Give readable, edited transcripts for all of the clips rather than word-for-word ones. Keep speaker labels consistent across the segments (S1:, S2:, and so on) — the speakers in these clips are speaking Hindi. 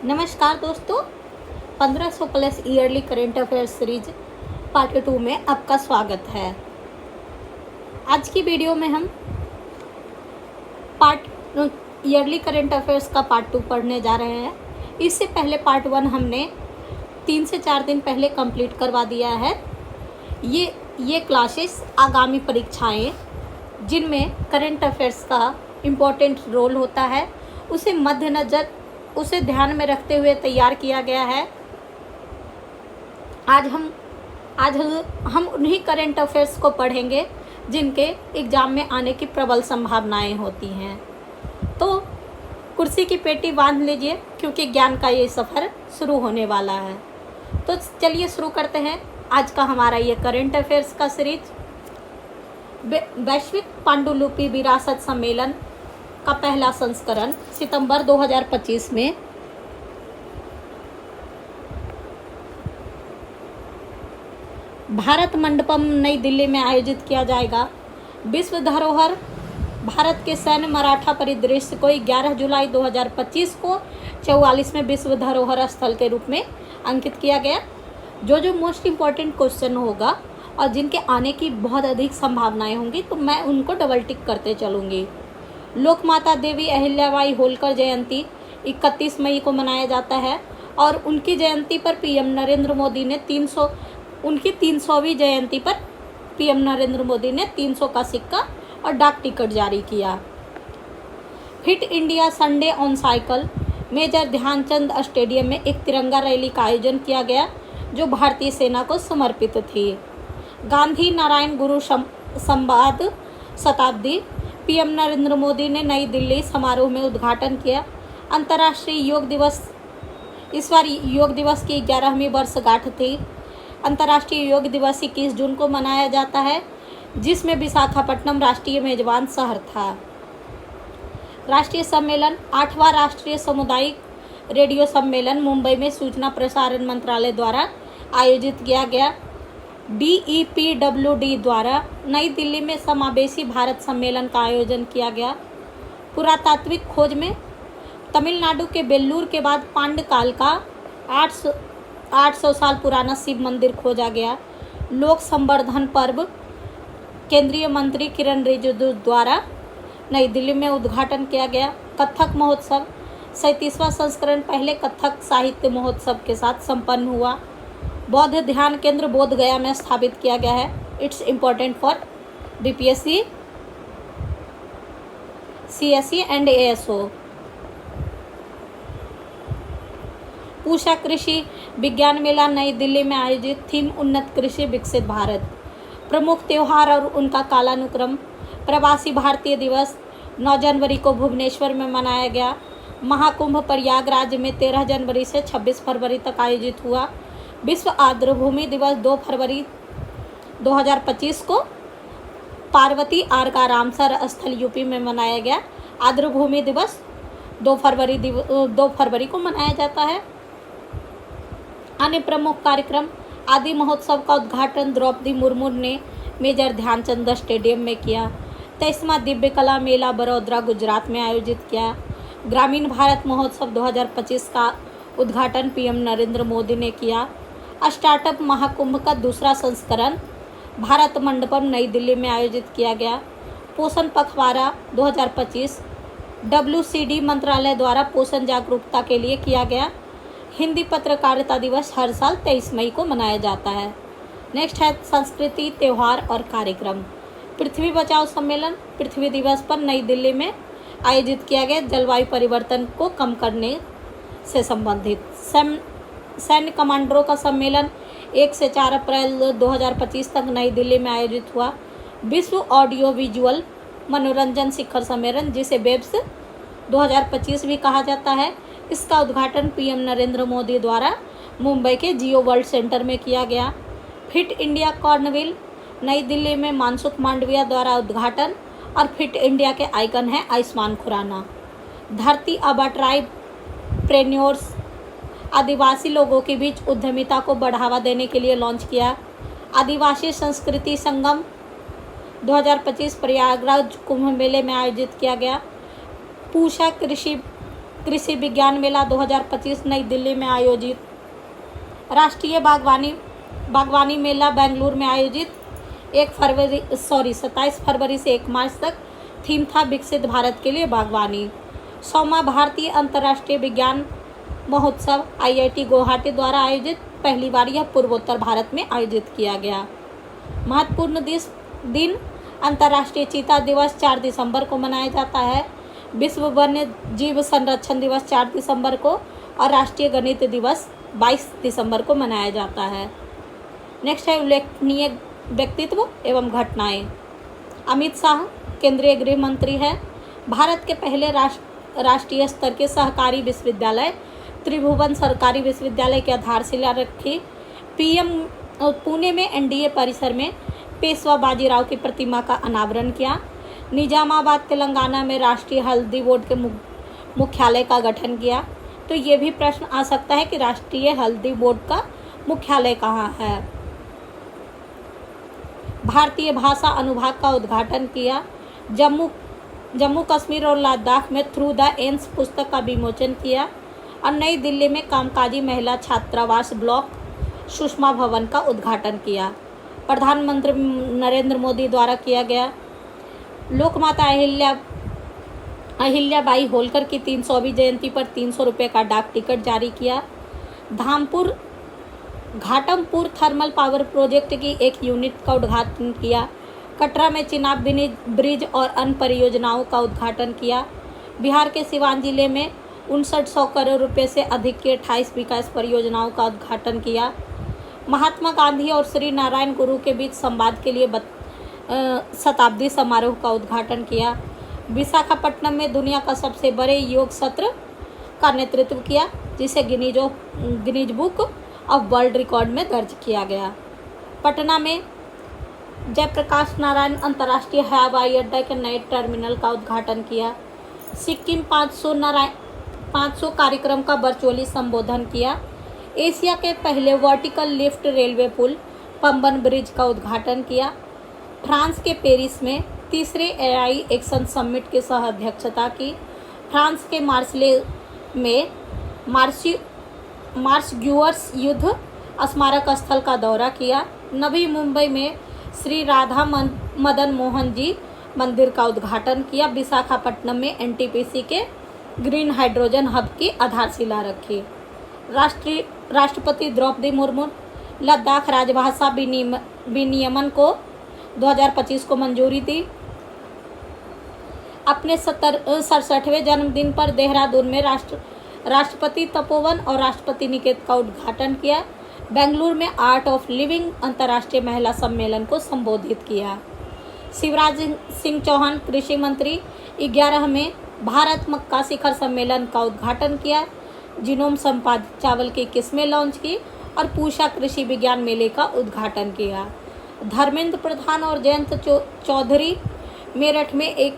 S1: नमस्कार दोस्तों, 1500 plus yearly current affairs series part 2 में आपका स्वागत है। आज की वीडियो में हम ईयरली करेंट अफेयर्स का पार्ट 2 पढ़ने जा रहे हैं। इससे पहले पार्ट 1 हमने 3 से 4 दिन पहले कंप्लीट करवा दिया है। ये क्लासेस आगामी परीक्षाएं जिनमें करेंट अफेयर्स का इम्पोर्टेंट रोल होता है उसे ध्यान में रखते हुए तैयार किया गया है। आज हम उन्हीं करेंट अफेयर्स को पढ़ेंगे जिनके एग्ज़ाम में आने की प्रबल संभावनाएं होती हैं। तो कुर्सी की पेटी बांध लीजिए क्योंकि ज्ञान का ये सफ़र शुरू होने वाला है। तो चलिए शुरू करते हैं आज का हमारा ये करेंट अफेयर्स का सीरीज। वैश्विक पांडुलिपि विरासत सम्मेलन का पहला संस्करण सितंबर 2025 में भारत मंडपम नई दिल्ली में आयोजित किया जाएगा। विश्व धरोहर भारत के सैन्य मराठा परिदृश्य को 11 जुलाई 2025 को 44वें विश्व धरोहर स्थल के रूप में अंकित किया गया। जो मोस्ट इम्पॉर्टेंट क्वेश्चन होगा और जिनके आने की बहुत अधिक संभावनाएं होंगी तो मैं उनको डबल टिक करते चलूँगी। लोकमाता देवी अहिल्याबाई होलकर जयंती 31 मई को मनाया जाता है और उनकी जयंती पर पीएम नरेंद्र मोदी ने 300वीं जयंती पर पीएम नरेंद्र मोदी ने 300 का सिक्का और डाक टिकट जारी किया। Fit India Sunday on cycle major Dhyanchand stadium में एक तिरंगा रैली का आयोजन किया गया जो भारतीय सेना को समर्पित थी। गांधी नारायण गुरु संवाद शताब्दी पीएम नरेंद्र मोदी ने नई दिल्ली समारोह में उद्घाटन किया। अंतर्राष्ट्रीय योग दिवस इस बार योग दिवस की 11वीं वर्षगांठ थी। अंतर्राष्ट्रीय योग दिवस 21 जून को मनाया जाता है जिसमें विशाखापट्टनम राष्ट्रीय मेजबान शहर था। राष्ट्रीय सम्मेलन 8वां राष्ट्रीय सामुदायिक रेडियो सम्मेलन मुंबई में सूचना प्रसारण मंत्रालय द्वारा आयोजित किया गया। DEPWD द्वारा नई दिल्ली में समावेशी भारत सम्मेलन का आयोजन किया गया। पुरातात्विक खोज में तमिलनाडु के वेल्लूर के बाद पांडकाल का 800 साल पुराना शिव मंदिर खोजा गया। लोक संवर्धन पर्व केंद्रीय मंत्री किरण रिजिजू द्वारा नई दिल्ली में उद्घाटन किया गया। कथक महोत्सव 37वां संस्करण पहले कथक साहित्य महोत्सव के साथ संपन्न हुआ। बौद्ध ध्यान केंद्र बोध गया में स्थापित किया गया है। It's important for BPSC, CSE and ASO। पूषा कृषि विज्ञान मेला नई दिल्ली में आयोजित। थीम उन्नत कृषि विकसित भारत। प्रमुख त्यौहार और उनका कालानुक्रम। प्रवासी भारतीय दिवस 9 जनवरी को भुवनेश्वर में मनाया गया। महाकुंभ प्रयागराज में 13 जनवरी से 26 फरवरी तक आयोजित हुआ। विश्व आर्द्रभूमि दिवस 2 फरवरी 2025 को पार्वती आर का रामसर स्थल यूपी में मनाया गया। आर्द्रभूमि दिवस 2 फरवरी को मनाया जाता है। अन्य प्रमुख कार्यक्रम आदि महोत्सव का उद्घाटन द्रौपदी मुर्मू ने मेजर ध्यानचंद स्टेडियम में किया। 23वां दिव्य कला मेला बड़ौदा गुजरात में आयोजित किया। ग्रामीण भारत महोत्सव 2025 का उद्घाटन पीएम नरेंद्र मोदी ने किया। स्टार्टअप महाकुंभ का दूसरा संस्करण भारत मंडपम नई दिल्ली में आयोजित किया गया। पोषण पखवाड़ा 2025 WCD मंत्रालय द्वारा पोषण जागरूकता के लिए किया गया। हिंदी पत्रकारिता दिवस हर साल 23 मई को मनाया जाता है। नेक्स्ट है संस्कृति, त्यौहार और कार्यक्रम। पृथ्वी बचाओ सम्मेलन पृथ्वी दिवस पर नई दिल्ली में आयोजित किया गया। जलवायु परिवर्तन को कम करने से संबंधित सैन्य कमांडरों का सम्मेलन 1 से 4 अप्रैल 2025 तक नई दिल्ली में आयोजित हुआ। विश्व ऑडियो विजुअल मनोरंजन शिखर सम्मेलन जिसे वेब्स 2025 भी कहा जाता है, इसका उद्घाटन पीएम नरेंद्र मोदी द्वारा मुंबई के जियो वर्ल्ड सेंटर में किया गया। फिट इंडिया कॉर्नविल नई दिल्ली में मानसुख मांडविया द्वारा उद्घाटन और फिट इंडिया के आइकन हैं आयुष्मान खुराना। धरती आबा ट्राइब प्रेन्योर्स आदिवासी लोगों के बीच उद्यमिता को बढ़ावा देने के लिए लॉन्च किया। आदिवासी संस्कृति संगम 2025 प्रयागराज कुंभ मेले में आयोजित किया गया। पूषा कृषि कृषि विज्ञान मेला 2025 नई दिल्ली में आयोजित। राष्ट्रीय बागवानी मेला बेंगलुरु में आयोजित। 27 फरवरी से 1 मार्च तक। थीम था विकसित भारत के लिए बागवानी। 100वां भारतीय अंतर्राष्ट्रीय विज्ञान महोत्सव IIT गुवाहाटी द्वारा आयोजित। पहली बार यह पूर्वोत्तर भारत में आयोजित किया गया। महत्वपूर्ण दिन अंतर्राष्ट्रीय चीता दिवस 4 दिसंबर को मनाया जाता है। विश्व वन्य जीव संरक्षण दिवस 4 दिसंबर को और राष्ट्रीय गणित दिवस 22 दिसंबर को मनाया जाता है। नेक्स्ट है उल्लेखनीय व्यक्तित्व एवं घटनाएं। अमित शाह केंद्रीय गृह मंत्री है। भारत के पहले राष्ट्रीय स्तर के सहकारी विश्वविद्यालय त्रिभुवन सरकारी विश्वविद्यालय की आधारशिला रखी। PM पुणे में NDA परिसर में पेशवा बाजीराव की प्रतिमा का अनावरण किया। निजामाबाद तेलंगाना में राष्ट्रीय हल्दी बोर्ड के मुख्यालय का गठन किया। तो ये भी प्रश्न आ सकता है कि राष्ट्रीय हल्दी बोर्ड का मुख्यालय कहाँ है। भारतीय भाषा अनुभाग का उद्घाटन किया। जम्मू कश्मीर और लद्दाख में थ्रू द एंस पुस्तक का विमोचन किया और नई दिल्ली में कामकाजी महिला छात्रावास ब्लॉक सुषमा भवन का उद्घाटन किया। प्रधानमंत्री नरेंद्र मोदी द्वारा किया गया। लोकमाता अहिल्याबाई होलकर की 300वीं जयंती पर 300 रुपये का डाक टिकट जारी किया। घाटमपुर थर्मल पावर प्रोजेक्ट की एक यूनिट का उद्घाटन किया। कटरा में चिनाब ब्रिज और अन्य परियोजनाओं का उद्घाटन किया। बिहार के सिवान जिले में 5900 करोड़ रुपये से अधिक की 28 विकास परियोजनाओं का उद्घाटन किया। महात्मा गांधी और श्री नारायण गुरु के बीच संवाद के लिए शताब्दी समारोह का उद्घाटन किया। विशाखापट्टनम में दुनिया का सबसे बड़े योग सत्र का नेतृत्व किया, जिसे Guinness book of world record में दर्ज किया गया। पटना में जयप्रकाश नारायण अंतर्राष्ट्रीय हवाई अड्डा के नए टर्मिनल का उद्घाटन किया। सिक्किम 500 कार्यक्रम का वर्चुअली संबोधन किया। एशिया के पहले वर्टिकल लिफ्ट रेलवे पुल पंबन ब्रिज का उद्घाटन किया। फ्रांस के पेरिस में तीसरे AI एक्शन समिट की सह अध्यक्षता की। फ्रांस के मार्सले में मार्शग्यूअर्स युद्ध स्मारक स्थल का दौरा किया। नवी मुंबई में श्री राधा मदन मोहन जी मंदिर का उद्घाटन किया। विशाखापट्टनम में NTPC के ग्रीन हाइड्रोजन हब की आधारशिला रखी। राष्ट्रपति द्रौपदी मुर्मू लद्दाख राजभाषा विनियमन को 2025 को मंजूरी दी। अपने 67वें जन्मदिन पर देहरादून में राष्ट्रपति तपोवन और राष्ट्रपति निकेतन का उद्घाटन किया। बेंगलुरु में आर्ट ऑफ लिविंग अंतर्राष्ट्रीय महिला सम्मेलन को संबोधित किया। शिवराज सिंह चौहान कृषि मंत्री 11वें भारत मक्का शिखर सम्मेलन का उद्घाटन किया। जीनोम संपादित चावल की किस्में लॉन्च की और पूषा कृषि विज्ञान मेले का उद्घाटन किया। धर्मेंद्र प्रधान और जयंत चौधरी मेरठ में एक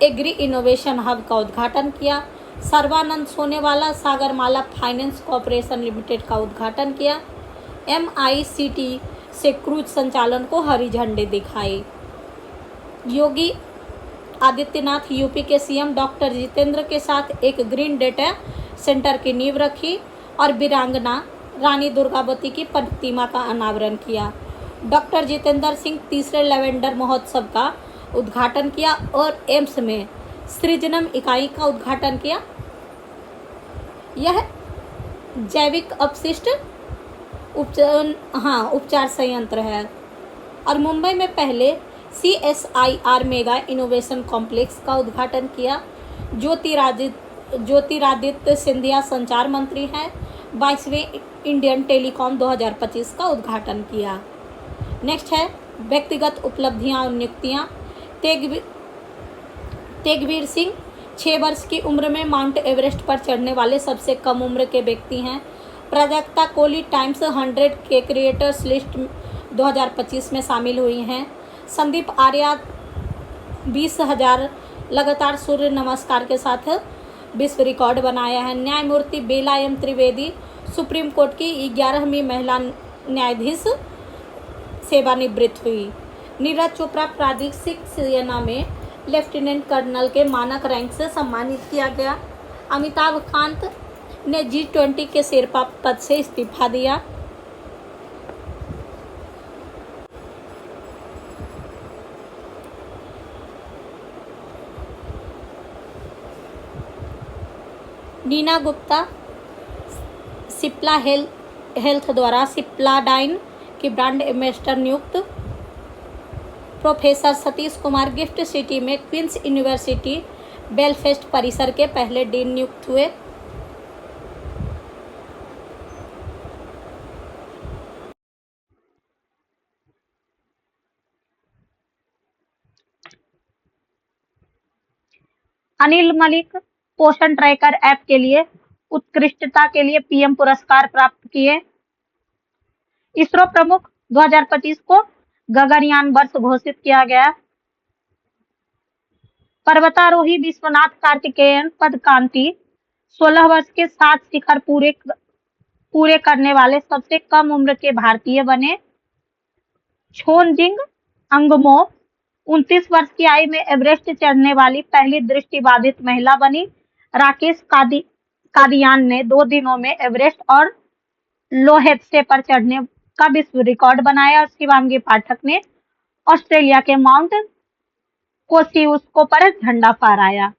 S1: एग्री इनोवेशन हब का उद्घाटन किया। Sarbananda Sonowal Sagarmala finance corporation limited का उद्घाटन किया। MICT से क्रूज संचालन को हरी झंडी दिखाई। योगी आदित्यनाथ UP के CM डॉक्टर जितेंद्र के साथ एक ग्रीन डेटा सेंटर की नींव रखी और वीरांगना रानी दुर्गावती की प्रतिमा का अनावरण किया। डॉक्टर जितेंद्र सिंह तीसरे लेवेंडर महोत्सव का उद्घाटन किया और एम्स में सृजनम इकाई का उद्घाटन किया। यह जैविक अपशिष्ट उपचार संयंत्र है। और मुंबई में पहले CSIR मेगा इनोवेशन कॉम्प्लेक्स का उद्घाटन किया। ज्योतिरादित्य सिंधिया संचार मंत्री हैं। 22वें इंडियन टेलीकॉम 2025 का उद्घाटन किया। नेक्स्ट है व्यक्तिगत उपलब्धियां और नियुक्तियां। तेगवीर सिंह 6 वर्ष की उम्र में माउंट एवरेस्ट पर चढ़ने वाले सबसे कम उम्र के व्यक्ति हैं। प्राजक्ता कोहली टाइम्स 100 के क्रिएटर्स लिस्ट 2025 में शामिल हुई हैं। संदीप आर्या 20,000 लगातार सूर्य नमस्कार के साथ विश्व रिकॉर्ड बनाया है। न्यायमूर्ति बेला एम त्रिवेदी सुप्रीम कोर्ट की 11वीं महिला न्यायाधीश सेवानिवृत्त हुई। नीरज चोपड़ा प्रादेशिक सेना में लेफ्टिनेंट कर्नल के मानक रैंक से सम्मानित किया गया। अमिताभ कांत ने G20 के शेरपा पद से इस्तीफा दिया। नीना गुप्ता सिप्ला हेल्थ द्वारा सिप्लाडाइन की ब्रांड एम्बेसडर नियुक्त। Professor Satish Kumar gift city में क्वींस यूनिवर्सिटी बेलफेस्ट परिसर के पहले डीन नियुक्त हुए। अनिल मलिक पोषण ट्रैकर ऐप के लिए उत्कृष्टता के लिए पीएम पुरस्कार प्राप्त किए। इसरो प्रमुख 2025 को गगनयान वर्ष घोषित किया गया। पर्वतारोही विश्वनाथ कार्तिकेयन पदकांति 16 वर्ष के 7 शिखर पूरे करने वाले सबसे कम उम्र के भारतीय बने। छोनजिंग अंगमो 29 वर्ष की आयु में एवरेस्ट चढ़ने वाली पहली दृष्टिबाधित महिला बनी। राकेश कादियान ने 2 दिनों में एवरेस्ट और लोहेत्से पर चढ़ने का विश्व रिकॉर्ड बनाया और शिवांगी पाठक ने ऑस्ट्रेलिया के माउंट कोसियुस्को पर झंडा फहराया।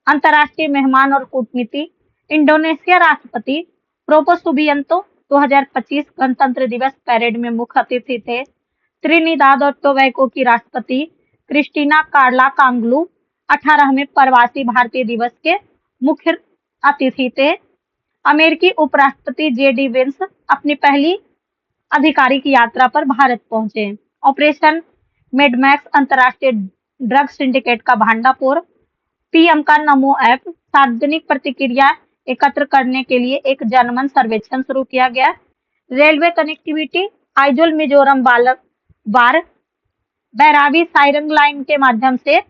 S1: अंतर्राष्ट्रीय मेहमान और कूटनीति। इंडोनेशिया राष्ट्रपति प्रोबो सुबियांतो 2025 गणतंत्र दिवस परेड में मुख्य अतिथि थे। त्रिनिदाद और टोबैगो की राष्ट्रपति क्रिस्टीना कार्ला कांगलू 18वें प्रवासी भारतीय दिवस के मुख्य अतिथि थे। अमेरिकी उपराष्ट्रपति जेडी वेंस अपनी पहली आधिकारिक यात्रा पर भारत पहुंचे। ऑपरेशन मेडमैक्स अंतर्राष्ट्रीय ड्रग सिंडिकेट का भांडाफोड़। पीएम का नमो ऐप सार्वजनिक प्रतिक्रिया एकत्र करने के लिए एक जनमन सर्वेक्षण शुरू किया गया। Railway connectivity. आइजोल मिजोरम बार बैरावी साइरंग लाइन के माध्यम से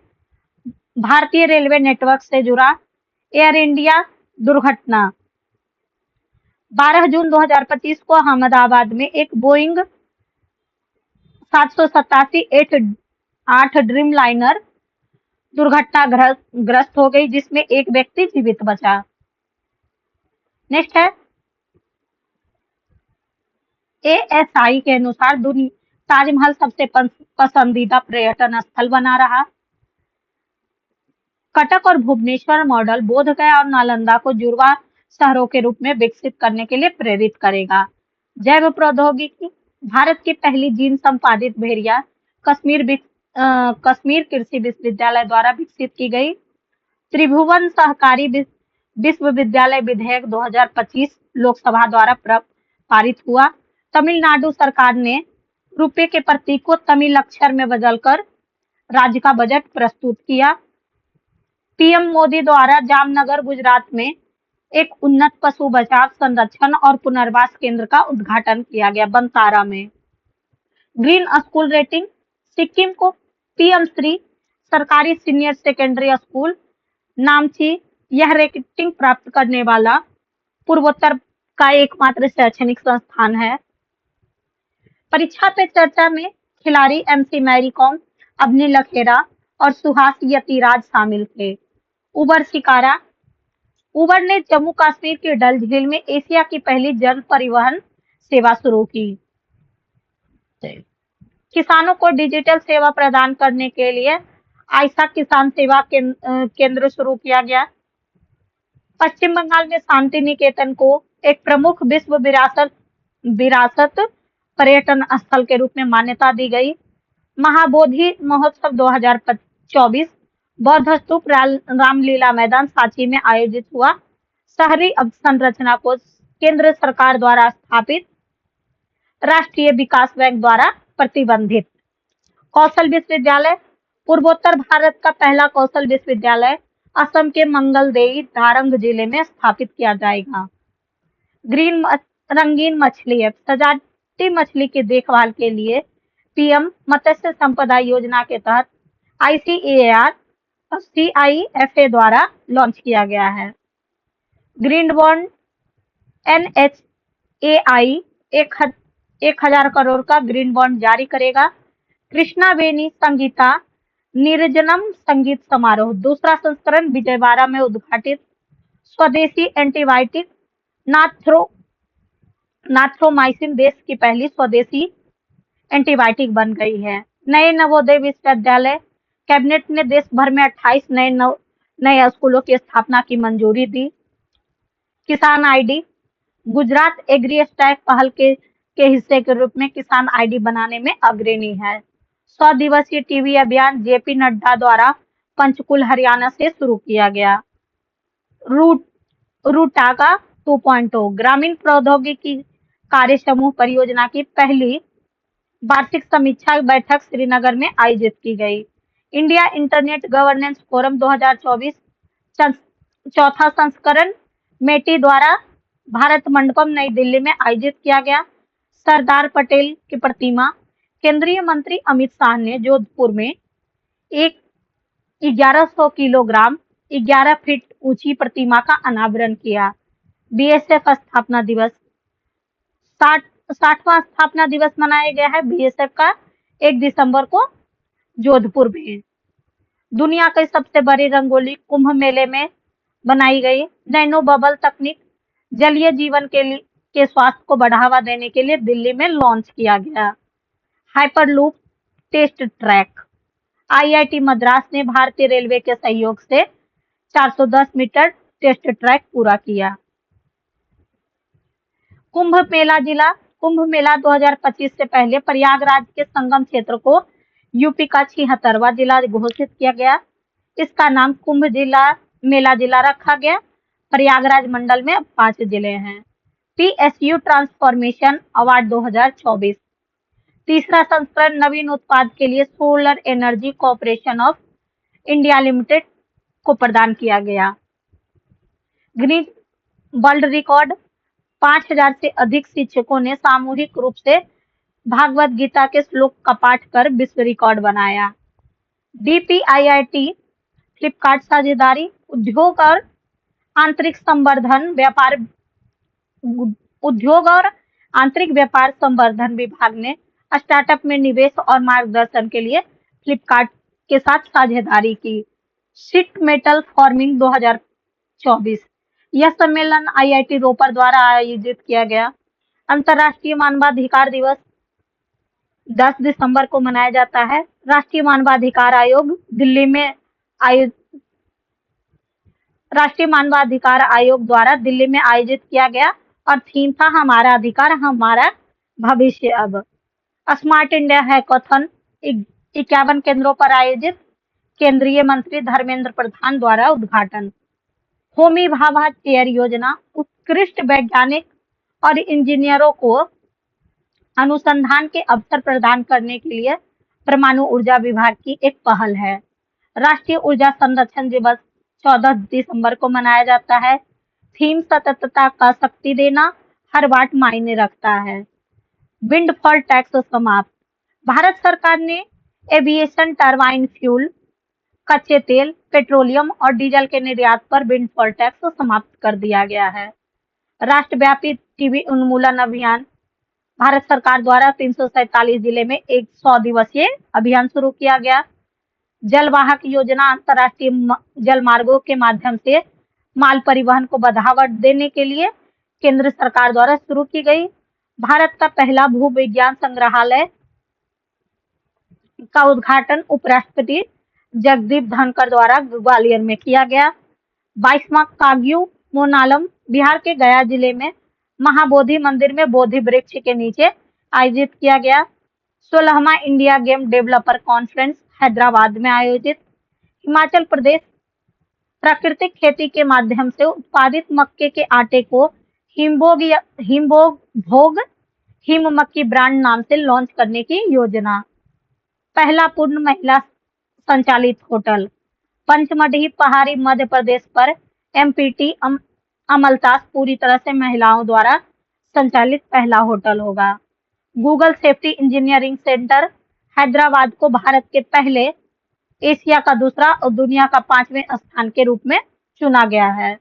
S1: भारतीय रेलवे नेटवर्क से जुड़ा। एयर इंडिया दुर्घटना। 12 जून 2025 को अहमदाबाद में एक बोइंग 787-8 ड्रीम लाइनर दुर्घटनाग्रस्त हो गई, जिसमें एक व्यक्ति जीवित बचा। नेक्स्ट है एएसआई के अनुसार ताजमहल सबसे पसंदीदा पर्यटन स्थल बना रहा। कटक और भुवनेश्वर मॉडल बोधगया और नालंदा को जुड़वा शहरों के रूप में विकसित करने के लिए प्रेरित करेगा। जैव प्रौद्योगिकी। भारत की पहली जीन संपादित भेड़िया कश्मीर कृषि विश्वविद्यालय द्वारा विकसित की गई। त्रिभुवन सहकारी विश्वविद्यालय विधेयक 2025 लोकसभा द्वारा पारित हुआ। तमिलनाडु सरकार ने रुपये के प्रतीक को तमिल अक्षर में बदलकर राज्य का बजट प्रस्तुत किया। पीएम मोदी द्वारा जामनगर गुजरात में एक उन्नत पशु बचाव संरक्षण और पुनर्वास केंद्र का उद्घाटन किया गया बंतारा में। Green school rating. सिक्किम को पीएम श्री सरकारी सीनियर सेकेंडरी स्कूल नामची यह रेटिंग प्राप्त करने वाला पूर्वोत्तर का एकमात्र शैक्षणिक संस्थान है। परीक्षा पे चर्चा में खिलाड़ी एमसी मैरी कॉम, अवनी लखेरा और सुहास यतिराज शामिल थे। उबर शिकारा। उबर ने जम्मू कश्मीर के डल झील में एशिया की पहली जल परिवहन सेवा शुरू की। किसानों को डिजिटल सेवा प्रदान करने के लिए आयशा किसान सेवा केंद्र शुरू किया गया। पश्चिम बंगाल में शांति निकेतन को एक प्रमुख विश्व विरासत पर्यटन स्थल के रूप में मान्यता दी गई। महाबोधि महोत्सव 2024 बौद्ध स्तूप रामलीला मैदान सांची में आयोजित हुआ। शहरी अवसंरचना को केंद्र सरकार द्वारा स्थापित राष्ट्रीय विकास बैंक द्वारा प्रतिबंधित। कौशल विश्वविद्यालय। पूर्वोत्तर भारत का पहला कौशल विश्वविद्यालय असम के मंगलदेई धारंग जिले में स्थापित किया जाएगा। रंगीन मछली ऐप। सजाती मछली की देखभाल के लिए पीएम मत्स्य संपदा योजना के तहत ICAR और CIFA द्वारा लॉन्च किया गया है। Green bond. NHAI 1000 करोड़ का ग्रीन बॉन्ड जारी करेगा। कृष्णा वेनी संगीता निर्जनम संगीत समारोह दूसरा संस्करण विजयवाड़ा में उद्घाटित। स्वदेशी एंटीबायोटिक नाथ्रो नाथ्रोमाइसिन देश की पहली स्वदेशी एंटीबायोटिक बन गई है। नए नवोदय विश्वविद्यालय कैबिनेट ने देश भर में 28 नए स्कूलों की स्थापना की मंजूरी दी। किसान आईडी गुजरात एग्री स्टैक पहल के हिस्से के रूप में किसान आईडी बनाने में अग्रणी है। 100 दिवसीय टीबी अभियान जेपी नड्डा द्वारा पंचकुल हरियाणा से शुरू किया गया। रूट रूटागा 2.0 ग्रामीण प्रौद्योगिकी कार्य समूह परियोजना की पहली वार्षिक समीक्षा बैठक श्रीनगर में आयोजित की गई। इंडिया इंटरनेट गवर्नेंस फोरम 2024 चौथा संस्करण मेटी द्वारा भारत मंडपम नई दिल्ली में आयोजित किया गया। सरदार पटेल की प्रतिमा केंद्रीय मंत्री अमित शाह ने जोधपुर में एक 1100 किलोग्राम 11 फीट ऊंची प्रतिमा का अनावरण किया। बीएसएफ स्थापना दिवस 60वां स्थापना दिवस मनाया गया है बीएसएफ का 1 दिसंबर को जोधपुर में। दुनिया के सबसे बड़ी रंगोली कुंभ मेले में बनाई गई। नैनो बबल तकनीक जलीय जीवन के स्वास्थ्य को बढ़ावा देने के लिए दिल्ली में लॉन्च किया गया। Hyperloop test track IIT Madras ने भारतीय रेलवे के सहयोग से 410 मीटर टेस्ट ट्रैक पूरा किया। कुंभ मेला 2025 से पहले प्रयागराज के संगम क्षेत्र को यूपी का 76वां जिला घोषित किया गया। इसका नाम कुंभ मेला जिला रखा गया। प्रयागराज मंडल में अब 5 जिले हैं। पीएसयू ट्रांसफॉर्मेशन अवार्ड 2024 तीसरा संस्करण नवीन उत्पाद के लिए solar energy corporation of India limited को प्रदान किया गया। ग्रीन वर्ल्ड रिकॉर्ड 5000 से अधिक शिक्षकों ने सामूहिक रूप से भागवत गीता के श्लोक का पाठ कर विश्व रिकॉर्ड बनाया। डीपीआईआईटी फ्लिपकार्ट साझेदारी उद्योग और आंतरिक व्यापार संवर्धन विभाग ने स्टार्टअप में निवेश और मार्गदर्शन के लिए फ्लिपकार्ट के साथ साझेदारी की। शीट मेटल फॉर्मिंग 2024 यह सम्मेलन आईआईटी रोपर द्वारा आयोजित किया गया। अंतर्राष्ट्रीय मानवाधिकार दिवस 10 दिसंबर को मनाया जाता है। राष्ट्रीय मानवाधिकार आयोग द्वारा दिल्ली में आयोजित किया गया और थीम था हमारा अधिकार हमारा भविष्य अब। स्मार्ट इंडिया हैकाथन 51 केंद्रों पर आयोजित केंद्रीय मंत्री धर्मेंद्र प्रधान द्वारा उद्घाटन। होमी भाभा चेयर योजना उत्कृष्ट वैज्ञानिक और इंजीनियरों को अनुसंधान के अवसर प्रदान करने के लिए परमाणु ऊर्जा विभाग की एक पहल है। राष्ट्रीय ऊर्जा संरक्षण दिवस 14 दिसंबर को मनाया जाता है। थीम सततता का शक्ति देना हर वाट मायने रखता है। विंडफॉल टैक्स समाप्त भारत सरकार ने एविएशन टरबाइन फ्यूल कच्चे तेल पेट्रोलियम और डीजल के निर्यात पर विंडफॉल टैक्स समाप्त कर दिया गया है। राष्ट्रव्यापी टीबी उन्मूलन अभियान भारत सरकार द्वारा 347 जिले में एक 100 दिवसीय अभियान शुरू किया गया। जलवाहक योजना अंतर्राष्ट्रीय जल मार्गों के माध्यम से माल परिवहन को बढ़ावा देने के लिए केंद्र सरकार द्वारा शुरू की गई। भारत का पहला भूविज्ञान संग्रहालय का उद्घाटन उपराष्ट्रपति जगदीप धनखड़ द्वारा ग्वालियर में किया गया। 22वां काग्यू मोनालम बिहार के गया जिले में महाबोधि मंदिर में बोधि वृक्ष के नीचे आयोजित किया गया। 16वां India game developer conference Hyderabad में आयोजित। हिमाचल प्रदेश प्राकृतिक खेती के माध्यम से उत्पादित मक्के के आटे को हिम मक्की ब्रांड नाम से लॉन्च करने की योजना। पहला पूर्ण महिला संचालित होटल पंचमढ़ी पहाड़ी मध्य प्रदेश पर एमपीटी अमलतास पूरी तरह से महिलाओं द्वारा संचालित पहला होटल होगा। Google safety engineering centre Hyderabad को भारत के पहले एशिया का दूसरा और दुनिया का 5वें स्थान के रूप में चुना गया है।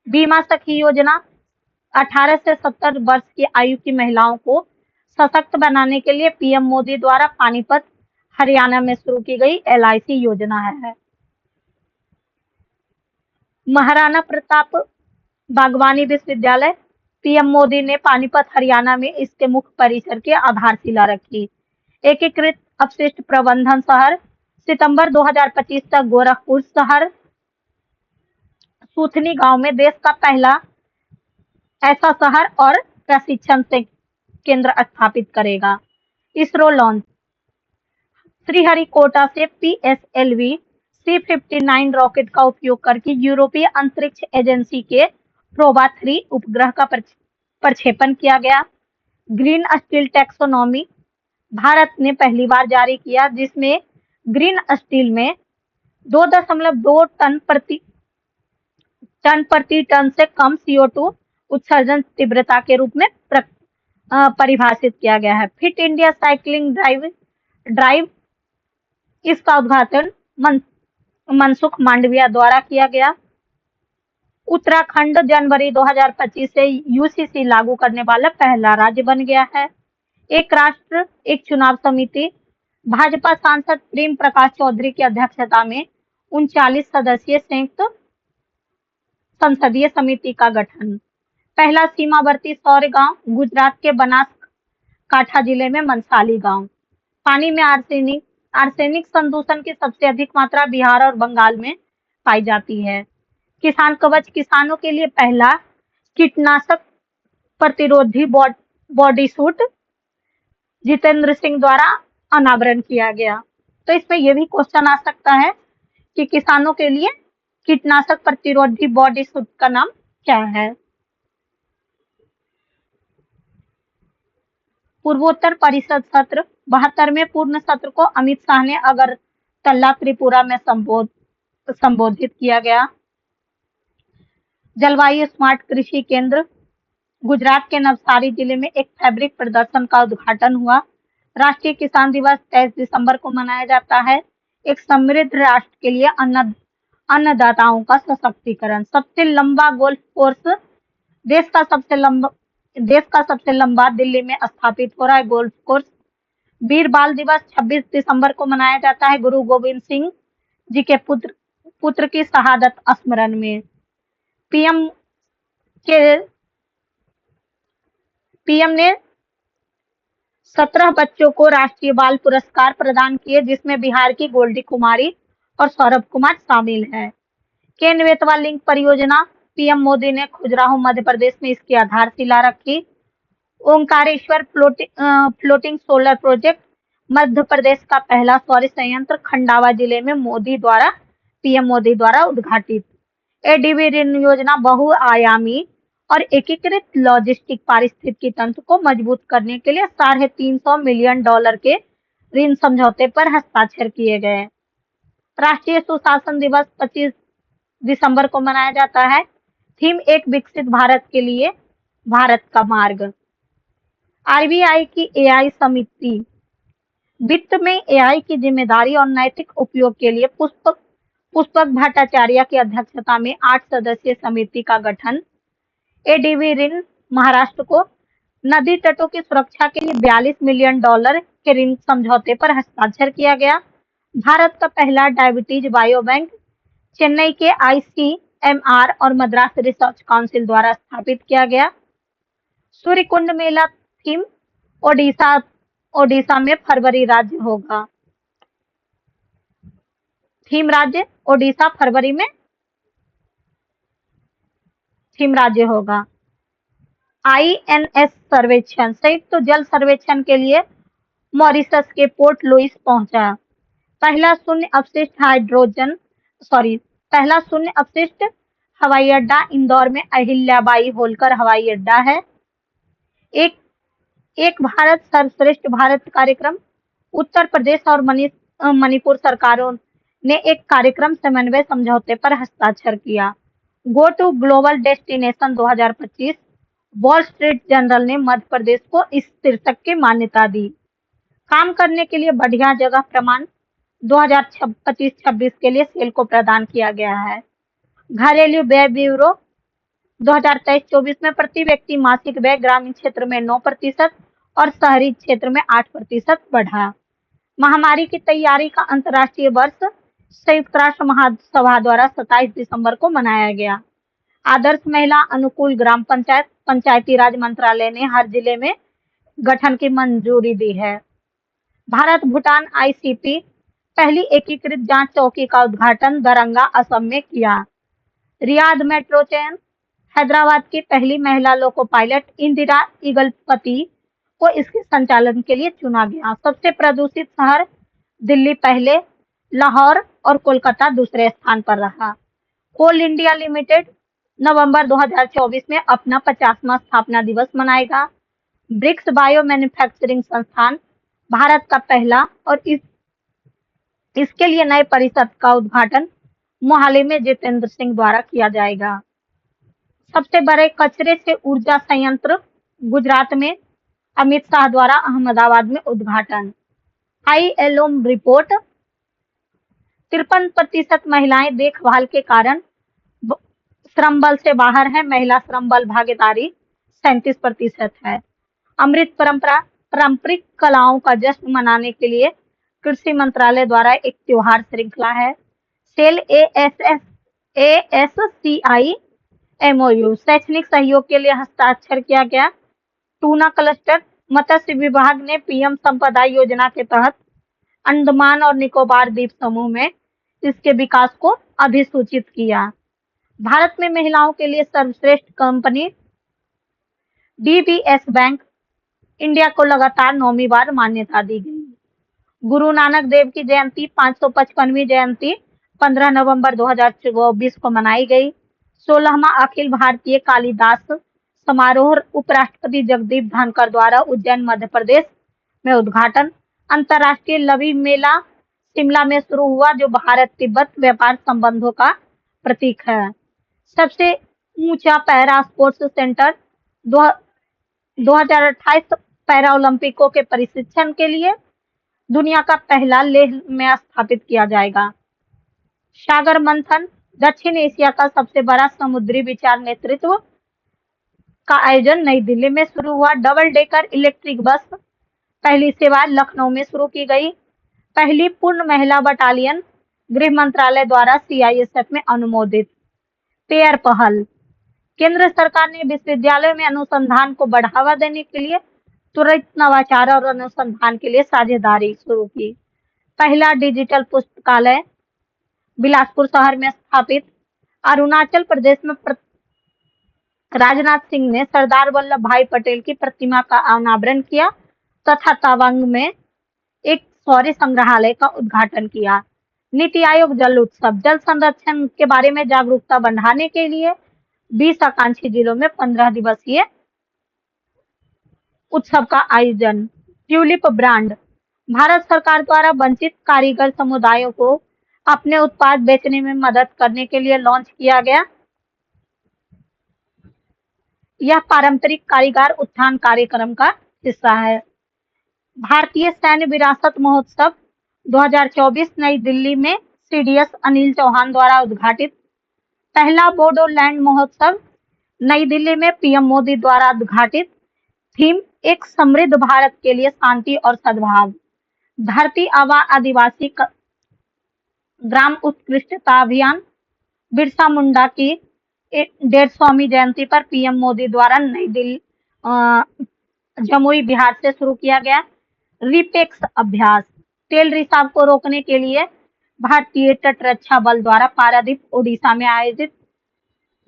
S1: बीमा सखी योजना 18 से 70 वर्ष की आयु की महिलाओं को सशक्त बनाने के लिए पीएम मोदी द्वारा पानीपत हरियाणा में शुरू की गई LIC योजना है। महाराणा प्रताप बागवानी विश्वविद्यालय, पीएम मोदी ने पानीपत हरियाणा में इसके मुख्य परिसर की आधारशिला रखी। एकीकृत अपशिष्ट प्रबंधन शहर, सितंबर 2025 तक गोरखपुर शहर सुथनी गांव में देश का पहला ऐसा शहर और प्रशिक्षण केंद्र स्थापित करेगा। इसरो लॉन्च, श्रीहरिकोटा से PSLV C-59 रॉकेट का उपयोग करके यूरोपीय अंतरिक्ष एजेंसी के प्रोबा 3 उपग्रह का प्रक्षेपण किया गया। ग्रीन स्टील टैक्सोनॉमी भारत ने पहली बार जारी किया, जिसमें ग्रीन स्टील में 2.2 टन टन से कम CO2 उत्सर्जन तीव्रता के रूप में परिभाषित किया गया है। फिट इंडिया साइकिलिंग ड्राइव इसका उद्घाटन मनसुख मांडविया द्वारा किया गया। उत्तराखंड जनवरी 2025 से UCC लागू करने वाला पहला राज्य बन गया है। एक राष्ट्र एक चुनाव समिति, भाजपा सांसद प्रेम प्रकाश चौधरी की अध्यक्षता में 39 सदस्यीय संयुक्त संसदीय समिति का गठन। पहला सीमावर्ती सौर गांव, गुजरात के बनासकांठा जिले में मनसाली गांव। पानी में आर्सेनिक संदूषण की सबसे अधिक मात्रा बिहार और बंगाल में पाई जाती है। किसान कवच, किसानों के लिए पहला कीटनाशक प्रतिरोधी बॉडी सूट जितेंद्र सिंह द्वारा अनावरण किया गया। तो इसमें यह भी क्वेश्चन आ सकता है कि किसानों के लिए कीटनाशक प्रतिरोधी बॉडी सूट का नाम क्या है। पूर्वोत्तर परिषद सत्र, 72वें पूर्ण सत्र को अमित शाह ने अगरतला त्रिपुरा में संबोधित किया गया। जलवायु स्मार्ट कृषि केंद्र, गुजरात के नवसारी जिले में एक फैब्रिक प्रदर्शन का उद्घाटन हुआ। राष्ट्रीय किसान दिवस 23 दिसंबर को मनाया जाता है। एक समृद्ध राष्ट्र के लिए अन्नदाताओं का सशक्तिकरण। सबसे लंबा गोल्फ कोर्स, देश का सबसे लंबा दिल्ली में स्थापित हो रहा है गोल्फ कोर्स। वीर बाल दिवस 26 दिसंबर को मनाया जाता है गुरु गोविंद सिंह जी के पुत्र की शहादत स्मरण में। पीएम ने 17 बच्चों को राष्ट्रीय बाल पुरस्कार प्रदान किए, जिसमें बिहार की गोल्डी कुमारी और सौरभ कुमार शामिल हैं। केन बेतवा लिंक परियोजना, पीएम मोदी ने खजुराहो मध्य प्रदेश में इसकी आधारशिला रखी। Omkareshwar floating solar project, Madhya Pradesh का पहला सौर संयंत्र खंडावा जिले में पीएम मोदी द्वारा उद्घाटित। ADB ऋण योजना बहुआयामी और एकीकृत लॉजिस्टिक पारिस्थितिकी तंत्र को मजबूत करने के लिए $350 मिलियन के ऋण समझौते पर हस्ताक्षर किए गए। राष्ट्रीय सुशासन दिवस 25 दिसंबर को मनाया जाता है। थीम, एक विकसित भारत के लिए भारत का मार्ग। RBI की AI समिति, वित्त में AI की जिम्मेदारी और नैतिक उपयोग के लिए पुष्पक भट्टाचार्य की अध्यक्षता में 8 सदस्यीय समिति का गठन। ADB ऋण, महाराष्ट्र को नदी तटों की सुरक्षा के लिए $42 मिलियन के ऋण समझौते पर हस्ताक्षर किया गया। भारत का पहला डायबिटीज बायो बैंक, चेन्नई के ICMR और मद्रास रिसर्च काउंसिल द्वारा स्थापित किया गया। सूर्यकुंड मेला थीम, ओडिशा में फरवरी राज्य होगा। थीम राज्य ओडिशा फरवरी में थीम राज्य होगा। INS सर्वेक्षण, संयुक्त जल सर्वेक्षण के लिए मॉरिशस के पोर्ट लुइस पहुंचा। पहला शून्य अपशिष्ट हवाई अड्डा इंदौर में अहिल्याबाई होलकर हवाई अड्डा है। एक भारत सर्वश्रेष्ठ भारत कार्यक्रम, उत्तर प्रदेश और मणिपुर सरकारों ने एक कार्यक्रम समन्वय समझौते पर हस्ताक्षर किया। Go to global destination 2025, Wall Street Journal ने मध्य प्रदेश को इस शीर्षक की मान्यता दी। काम करने के लिए बढ़िया जगह प्रमाण 2025-26 के लिए सेल को प्रदान किया गया है। घरेलू व्यय ब्यूरो 2023-24 में प्रति व्यक्ति मासिक व्यय ग्रामीण क्षेत्र में 9% और शहरी क्षेत्र में 8% बढ़ा। महामारी की तैयारी का अंतर्राष्ट्रीय वर्ष संयुक्त राष्ट्र महासभा द्वारा 27 दिसंबर को मनाया गया। आदर्श महिला अनुकूल ग्राम पंचायत पंचायती राज मंत्रालय ने हर जिले में गठन की मंजूरी दी है। भारत भूटान आईसीपी पहली एकीकृत जांच चौकी का उद्घाटन दरंगा असम में किया। रियाद मेट्रो ट्रेन हैदराबाद की पहली महिला लोको पायलट इंदिरा इगलपति को इसके संचालन के लिए चुना गया। सबसे प्रदूषित शहर दिल्ली पहले, लाहौर और कोलकाता दूसरे स्थान पर रहा। कोल इंडिया लिमिटेड नवंबर 2024 में अपना 50वां स्थापना दिवस मनाएगा। ब्रिक्स बायो मैन्युफैक्चरिंग संस्थान भारत का पहला और इसके लिए नए परिसर का उद्घाटन मोहाली में जितेंद्र सिंह द्वारा किया जाएगा। सबसे बड़े कचरे से ऊर्जा संयंत्र गुजरात में अमित शाह द्वारा अहमदाबाद में उद्घाटन। ILO रिपोर्ट 53% महिलाएं देखभाल के कारण श्रम बल से बाहर है। महिला श्रम बल भागीदारी 37% है। अमृत पारंपरिक कलाओं का जश्न मनाने के लिए कृषि मंत्रालय द्वारा एक त्योहार श्रृंखला है। सेल ASCI MOU शैक्षणिक सहयोग के लिए हस्ताक्षर किया गया। टूना क्लस्टर मत्स्य विभाग ने PM संपदा योजना के तहत अंडमान और निकोबार द्वीप समूह में इसके विकास को अधिसूचित किया। भारत में महिलाओं के लिए सर्वश्रेष्ठ कंपनी DBS बैंक इंडिया को लगातार 9वीं बार मान्यता दी गई। गुरु नानक देव की जयंती 555वीं जयंती 15 नवंबर 2024 को मनाई गई। 16वां अखिल भारतीय कालिदास समारोह उपराष्ट्रपति जगदीप धनखड़ द्वारा उज्जैन मध्य प्रदेश में उद्घाटन। अंतर्राष्ट्रीय लवी मेला शिमला में शुरू हुआ जो भारत तिब्बत व्यापार संबंधों का प्रतीक है। सबसे ऊंचा पैरा स्पोर्ट्स सेंटर 2028 पैरा ओलंपिकों के प्रशिक्षण के लिए दुनिया का पहला लेह में स्थापित किया जाएगा। सागर मंथन दक्षिण एशिया का सबसे बड़ा समुद्री विचार नेतृत्व का आयोजन नई दिल्ली में शुरू हुआ। डबल डेकर इलेक्ट्रिक बस पहली सेवा लखनऊ में शुरू की गई। पहली पूर्ण महिला बटालियन गृह मंत्रालय द्वारा CISF में अनुमोदित। पेयर पहल केंद्र सरकार ने विश्वविद्यालयों में अनुसंधान को बढ़ावा देने के लिए त्वरित नवाचार और अनुसंधान के लिए साझेदारी शुरू की। पहला डिजिटल पुस्तकालय बिलासपुर शहर में स्थापित। अरुणाचल प्रदेश में राजनाथ सिंह ने सरदार वल्लभ भाई पटेल की प्रतिमा का अनावरण किया तथा तवांग में एक शौर्य संग्रहालय का उद्घाटन किया। नीति आयोग जल उत्सव जल संरक्षण के बारे में जागरूकता बढ़ाने के लिए 20 आकांक्षी जिलों में 15 दिवसीय उत्सव का आयोजन। ट्यूलिप ब्रांड भारत सरकार द्वारा वंचित कारीगर समुदायों को अपने उत्पाद बेचने में मदद करने के लिए लॉन्च किया गया। यह पारंपरिक कारीगर उत्थान कार्यक्रम का हिस्सा है। भारतीय सैन्य विरासत महोत्सव 2024 नई दिल्ली में CDS अनिल चौहान द्वारा उद्घाटित। पहला बोडोलैंड महोत्सव नई दिल्ली में PM मोदी द्वारा उद्घाटित। थीम एक समृद्ध भारत के लिए शांति और सद्भाव। धरती आबा आदिवासी ग्राम उत्कृष्टता अभियान बिरसा मुंडा की 150वीं जयंती पर PM मोदी द्वारा नई दिल्ली जमुई बिहार से शुरू किया गया। रिपेक्स अभ्यास तेल रिसाव को रोकने के लिए भारतीय तटरक्षा बल द्वारा पारादीप ओडिशा में आयोजित।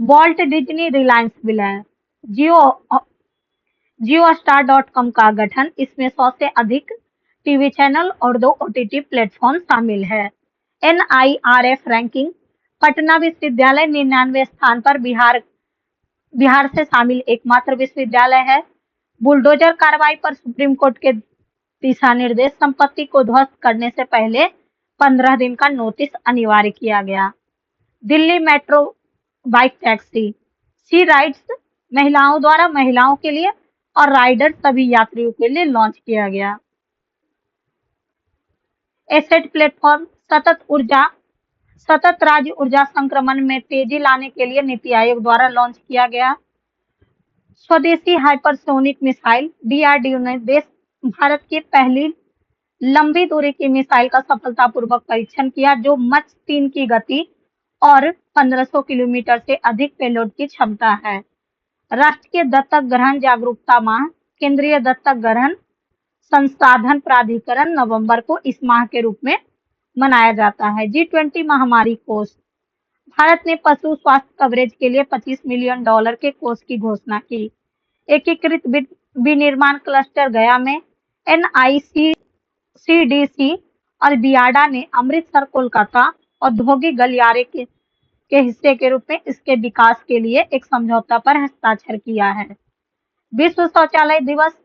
S1: वॉल्ट डिज्नी रिलायंस विलय JioStar.com का गठन। इसमें 100 से अधिक टीवी चैनल और 2 OTT प्लेटफॉर्म शामिल है। NIRF रैंकिंग पटना विश्वविद्यालय 99वें स्थान पर बिहार से शामिल एकमात्र विश्वविद्यालय है। बुलडोजर कार्रवाई पर सुप्रीम कोर्ट के दिशा निर्देश संपत्ति को ध्वस्त करने से पहले 15 दिन का नोटिस अनिवार्य किया गया। दिल्ली मेट्रो बाइक टैक्सी सी राइड्स महिलाओं द्वारा महिलाओं के लिए और राइडर सभी यात्रियों के लिए लॉन्च किया गया। एसेट प्लेटफॉर्म सतत राज्य ऊर्जा संक्रमण में तेजी लाने के लिए नीति आयोग द्वारा लॉन्च किया गया। स्वदेशी हाइपरसोनिक मिसाइल DRDO ने भारत की पहली लंबी दूरी की मिसाइल का सफलतापूर्वक परीक्षण किया, जो मच 3 की गति और 1500 किलोमीटर से अधिक पेलोड की क्षमता है। राष्ट्रीय दत्तक ग्रहण जागरूकता माह, केंद्रीय दत्तक ग्रहण संसाधन प्राधिकरण नवंबर को इस माह के रूप में मनाया जाता है। G20 महामारी कोष, भारत ने पशु स्वास्थ्य कवरेज के लिए $25 मिलियन के कोष की घोषणा की। एकीकृत विनिर्माण क्लस्टर गया में NICDC और बियाडा ने अमृतसर कोलकाता औद्योगिक गलियारे के हिस्से के रूप में इसके विकास के लिए एक समझौता पर हस्ताक्षर किया है। विश्व शौचालय दिवस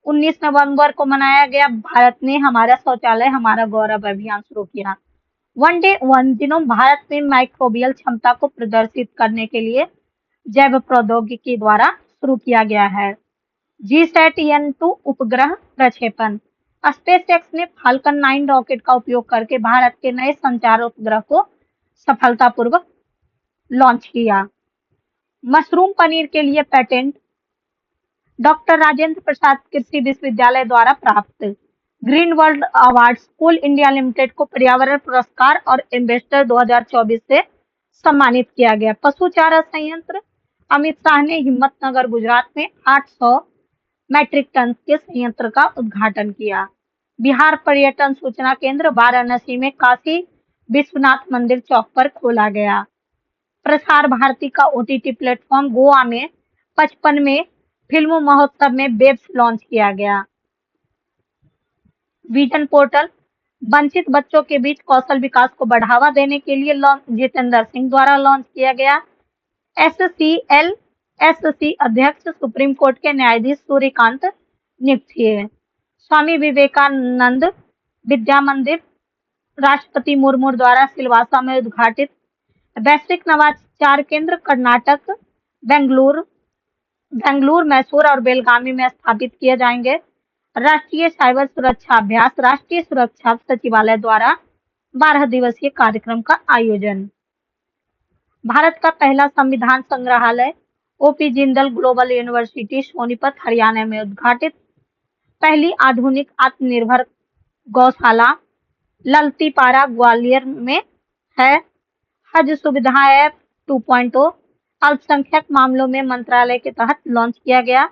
S1: 19 नवंबर को मनाया गया। भारत ने हमारा शौचालय हमारा गौरव अभियान शुरू किया। One day one genome, Bharat में माइक्रोबियल क्षमता को प्रदर्शित करने के लिए जैव प्रौद्योगिकी द्वारा शुरू किया गया है। GSAT-N2 उपग्रह प्रक्षेपण, स्पेसएक्स ने फाल्कन 9 रॉकेट का उपयोग करके भारत के नए संचार उपग्रह को सफलतापूर्वक लॉन्च किया। मशरूम पनीर के लिए पेटेंट, डॉक्टर राजेंद्र प्रसाद कृषि विश्वविद्यालय द्वारा प्राप्त। ग्रीन वर्ल्ड अवार्ड्स, कोल इंडिया लिमिटेड को पर्यावरण पुरस्कार और एम्बेसडर 2024 से सम्मानित किया गया। पशु चारा संयंत्र, अमित शाह ने हिम्मतनगर गुजरात में 800 मैट्रिक टन के संयंत्र का उद्घाटन किया। बिहार पर्यटन सूचना केंद्र वाराणसी में काशी विश्वनाथ मंदिर चौक पर खोला गया। प्रसार भारती का OTT प्लेटफॉर्म गोवा में 55वें फिल्म महोत्सव में वेब्स लॉन्च किया गया। विजन पोर्टल, वंचित बच्चों के बीच कौशल विकास को बढ़ावा देने के लिए जितेंद्र सिंह द्वारा लॉन्च किया गया। SCLSC अध्यक्ष सुप्रीम कोर्ट के न्यायाधीश सूर्यकांत नियुक्त किए। स्वामी विवेकानंद विद्या मंदिर, राष्ट्रपति मुर्मू द्वारा सिलवासा में उद्घाटित। वैश्विक नवाचार केंद्र कर्नाटक, बेंगलुरु, मैसूर और बेलगामी में स्थापित किए जाएंगे। राष्ट्रीय साइबर सुरक्षा अभ्यास, राष्ट्रीय सुरक्षा सचिवालय द्वारा 12 दिवसीय कार्यक्रम का आयोजन। भारत का पहला संविधान संग्रहालय OP Jindal global university Sonipat Haryana में उद्घाटित। पहली आधुनिक आत्मनिर्भर गौशाला ललतीपारा ग्वालियर में है। हज सुविधा ऐप 2.0 अल्पसंख्यक मामलों में मंत्रालय के तहत लॉन्च किया गया।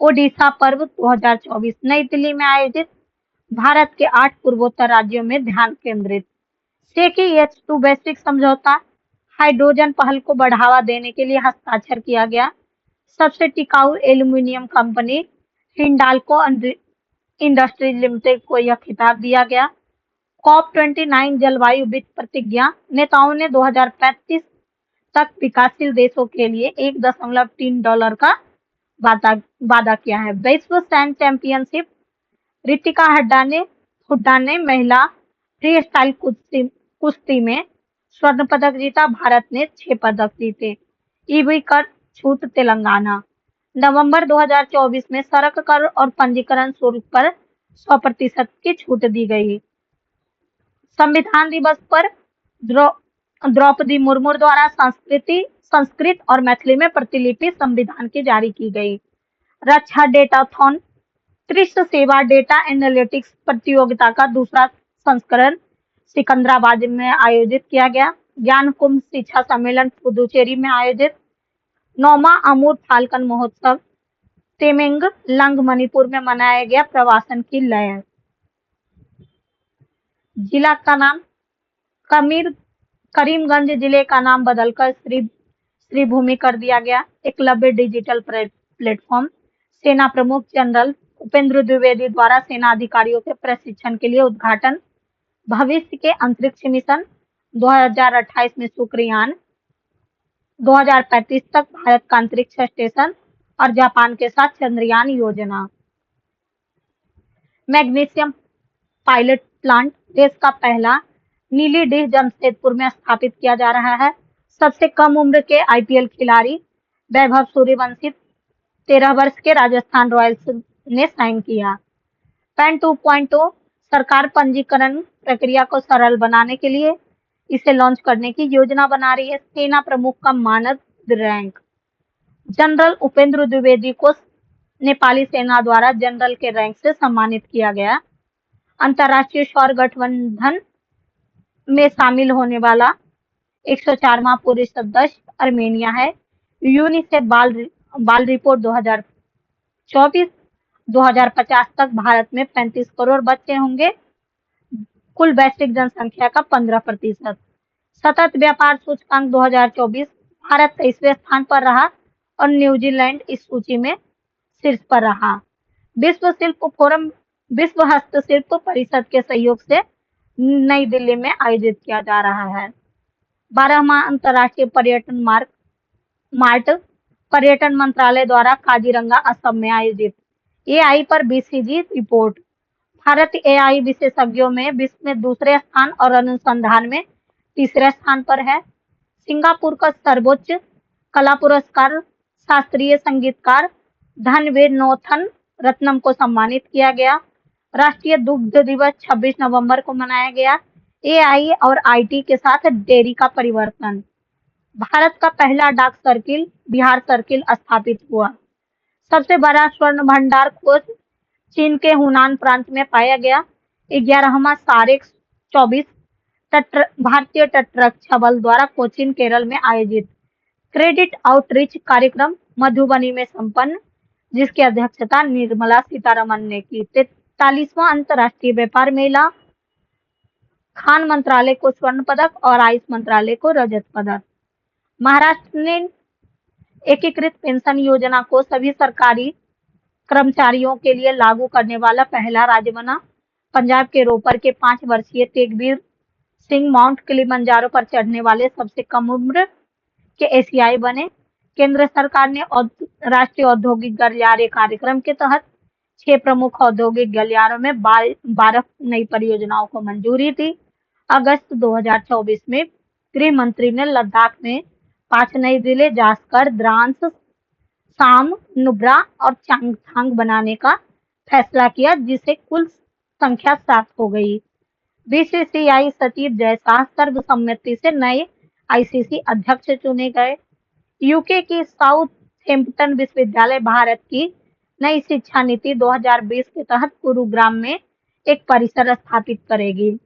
S1: ओडिशा पर्व 2024 नई दिल्ली में आयोजित। भारत के 8 पूर्वोत्तर राज्यों में ध्यान केंद्रित। SECI-H2 वैश्विक समझौता, हाइड्रोजन पहल को बढ़ावा देने के लिए हस्ताक्षर किया गया। सबसे टिकाऊ aluminium company Hindalco industries limited को यह खिताब दिया गया। COP29 जलवायु वित्त प्रतिज्ञा, नेताओं ने 2035 तक विकासशील देशों के लिए $1.3 का वादा किया है। विश्व सैन्य चैंपियनशिप, रितिका हुड्डा ने महिला फ्री स्टाइल कुश्ती में स्वर्ण पदक जीता। भारत ने 6 पदक जीते। EV कर छूट तेलंगाना, नवंबर 2024 में सड़क कर और पंजीकरण शुल्क पर 100% की छूट दी गई। संविधान दिवस पर द्रौपदी मुर्मू द्वारा संस्कृत और मैथिली में प्रतिलिपि संविधान की जारी की गई। रक्षा डेटाथॉन, त्रिश सेवा डेटा एनालिटिक्स प्रतियोगिता का दूसरा संस्करण सिकंदराबाद में आयोजित किया गया। ज्ञान कुंभ शिक्षा सम्मेलन पुदुचेरी में आयोजित। 9वां अमूर फाल्कन महोत्सव तेमेंगलंग मणिपुर में मनाया गया। प्रवासन की लय, जिला का नाम करीमगंज जिले का नाम बदलकर श्रीभूमि कर दिया गया। एकलव्य डिजिटल प्लेटफॉर्म, सेना प्रमुख जनरल उपेंद्र द्विवेदी द्वारा सेना अधिकारियों के प्रशिक्षण के लिए उद्घाटन। भविष्य के अंतरिक्ष मिशन 2028 में शुक्रयान, 2035 तक भारत का अंतरिक्ष स्टेशन और जापान के साथ चंद्रयान योजना। मैग्नीशियम पायलट प्लांट, देश का पहला नीलीडीह जमशेदपुर में स्थापित किया जा रहा है। सबसे कम उम्र के IPL खिलाड़ी वैभव सूर्यवंशी 13 वर्ष के राजस्थान रॉयल्स ने साइन किया। पैन 2.0, सरकार पंजीकरण प्रक्रिया को सरल बनाने के लिए इसे लॉन्च करने की योजना बना रही है। सेना प्रमुख का मानद रैंक, जनरल उपेंद्र द्विवेदी को नेपाली सेना द्वारा जनरल के रैंक से सम्मानित किया गया। अंतर्राष्ट्रीय सौर गठबंधन में शामिल होने वाला 104वां पुरुष सदस्य अर्मेनिया है। यूनिसेफ बाल रिपोर्ट 2024-2050 तक भारत में 35 करोड़ बच्चे होंगे, कुल वैश्विक जनसंख्या का 15%। सतत व्यापार सूचकांक 2024 भारत 23वें स्थान पर रहा और न्यूजीलैंड इस सूची में शीर्ष पर रहा। विश्व हस्तशिल्प परिषद के सहयोग से नई दिल्ली में आयोजित किया जा रहा है। 12वां अंतर्राष्ट्रीय पर्यटन मार्ट पर्यटन मंत्रालय द्वारा काजीरंगा असम में आयोजित। एआई पर बीसीजी रिपोर्ट। भारत एआई विशेषज्ञों में विश्व में दूसरे स्थान और अनुसंधान में तीसरे स्थान पर है। सिंगापुर का सर्वोच्च कला पुरस्कार शास्त्रीय संगीतकार धनवीर नोथन रत्नम को सम्मानित किया गया। राष्ट्रीय दुग्ध दिवस 26 नवंबर को मनाया गया। एआई और आईटी के साथ डेयरी का परिवर्तन। भारत का पहला डाक सर्किल बिहार सर्किल स्थापित हुआ। सबसे बड़ा स्वर्ण भंडार खोज चीन के हुनान प्रांत में पाया गया। 11वां सार्क 24 भारतीय तटरक्षक बल द्वारा कोचीन केरल में आयोजित क्रेडिट आउटरीच कार्यक्रम मधुबनी में संपन्न, जिसकी अध्यक्षता निर्मला सीतारमन ने की। 43वां अंतर्राष्ट्रीय व्यापार मेला। खान मंत्रालय को स्वर्ण पदक और आयुष मंत्रालय को रजत पदक। महाराष्ट्र ने एकीकृत पेंशन योजना को सभी सरकारी कर्मचारियों के लिए लागू करने वाला पहला राज्य बना। पंजाब के रोपर के 5 वर्षीय तेगवीर सिंह माउंट किलिमंजारो पर चढ़ने वाले सबसे कम उम्र के एशियाई बने। केंद्र सरकार ने राष्ट्रीय औद्योगिक गलियारे कार्यक्रम के तहत 6 प्रमुख औद्योगिक गलियारों में 12 नई परियोजनाओं को मंजूरी दी। अगस्त 2024 में गृह मंत्री ने लद्दाख में 5 नए जिले जास्कर, द्रांस, साम, नुब्रा और चांगथांग बनाने का फैसला किया, जिससे कुल संख्या 7 हो गई। बीसीसीआई सचिव जयशाह सर्वसम्मति से नए आईसीसी अध्यक्ष चुने गए। यूके की साउथहैम्पटन विश्वविद्यालय भारत की नई शिक्षा नीति 2020 के तहत गुरुग्राम में एक परिसर स्थापित करेगी।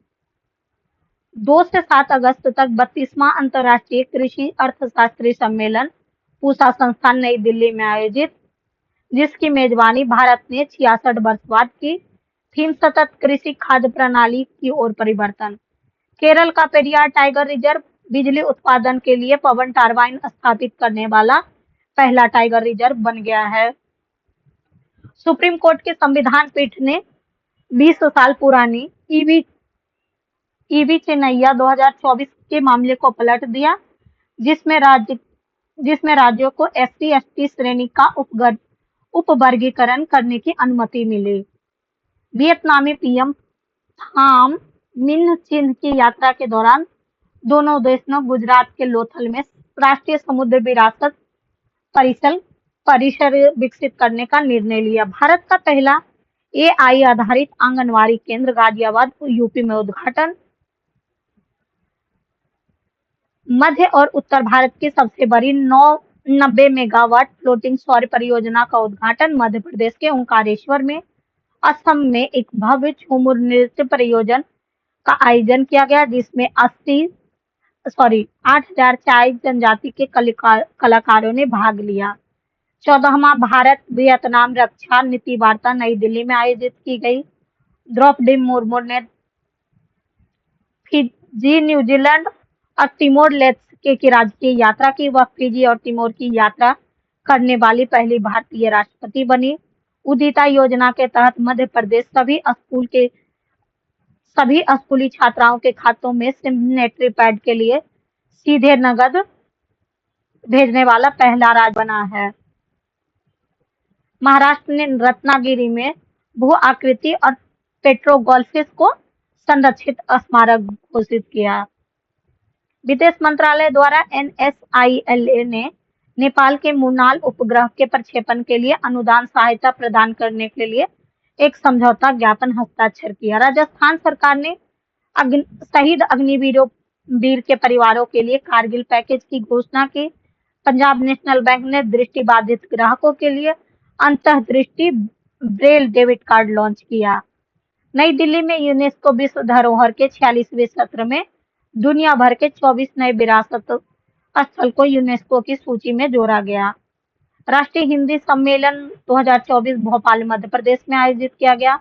S1: 2 से 7 अगस्त तक 32वां अंतर्राष्ट्रीय कृषि अर्थशास्त्री सम्मेलन पूसा संस्थान नई दिल्ली में आयोजित, जिसकी मेजबानी भारत ने 66 वर्ष बाद की। थीम सतत कृषि खाद्य प्रणाली की ओर परिवर्तन। केरल का पेरियार टाइगर रिजर्व बिजली उत्पादन के लिए पवन टरबाइन स्थापित करने वाला पहला टाइगर रिजर्व बन गया है। सुप्रीम कोर्ट की संविधान पीठ ने 20 साल पुरानी ईवी चेन्नैया 2024 के मामले को पलट दिया, जिसमें राज्यों को SC/ST श्रेणी का उपवर्गीकरण करने की अनुमति मिली। वियतनामी पीएम थाम मिन्ह चिन्ह की यात्रा के दौरान दोनों देशों गुजरात के लोथल में राष्ट्रीय समुद्र विरासत परिसर विकसित करने का निर्णय लिया। भारत का पहला एआई आधारित आंगनवाड़ी केंद्र गाजियाबाद यूपी में उद्घाटन। मध्य और उत्तर भारत की सबसे बड़ी 90 मेगावाट फ्लोटिंग सौर परियोजना का उद्घाटन मध्य प्रदेश के ओंकारेश्वर में। असम में एक भव्य झूमर नृत्य परियोजना का आयोजन किया गया, जिसमें 8,000 चाय जनजाति के कलाकारों ने भाग लिया। 14वां भारत वियतनाम रक्षा नीति वार्ता नई दिल्ली में आयोजित की गई। द्रौपदी मुर्मू ने फिजी, न्यूजीलैंड और तिमोर लेस्टे की राजकीय यात्रा की। वह फिजी और तिमोर की यात्रा करने वाली पहली भारतीय राष्ट्रपति बनी। उदिता योजना के तहत मध्य प्रदेश सभी स्कूली छात्राओं के खातों में सैनिटरी पैड के लिए सीधे नकद भेजने वाला पहला राज्य बना है। महाराष्ट्र ने रत्नागिरी में भू आकृति और पेट्रोग्लिफ्स को संरक्षित स्मारक घोषित किया। विदेश मंत्रालय द्वारा NSILA ने नेपाल के मुनाल उपग्रह के प्रक्षेपण के लिए अनुदान सहायता प्रदान करने के लिए एक समझौता ज्ञापन हस्ताक्षर किया। राजस्थान सरकार ने शहीद अग्निवीर के परिवारों के लिए कारगिल पैकेज की घोषणा की। पंजाब नेशनल बैंक ने दृष्टिबाधित ग्राहकों के लिए अंतःदृष्टि ब्रेल डेबिट कार्ड लॉन्च किया। नई दिल्ली में यूनेस्को विश्व धरोहर के 46वें सत्र में दुनिया भर के 24 नए विरासत स्थल को यूनेस्को की सूची में जोड़ा गया। राष्ट्रीय हिंदी सम्मेलन 2024 भोपाल मध्य प्रदेश में आयोजित किया गया।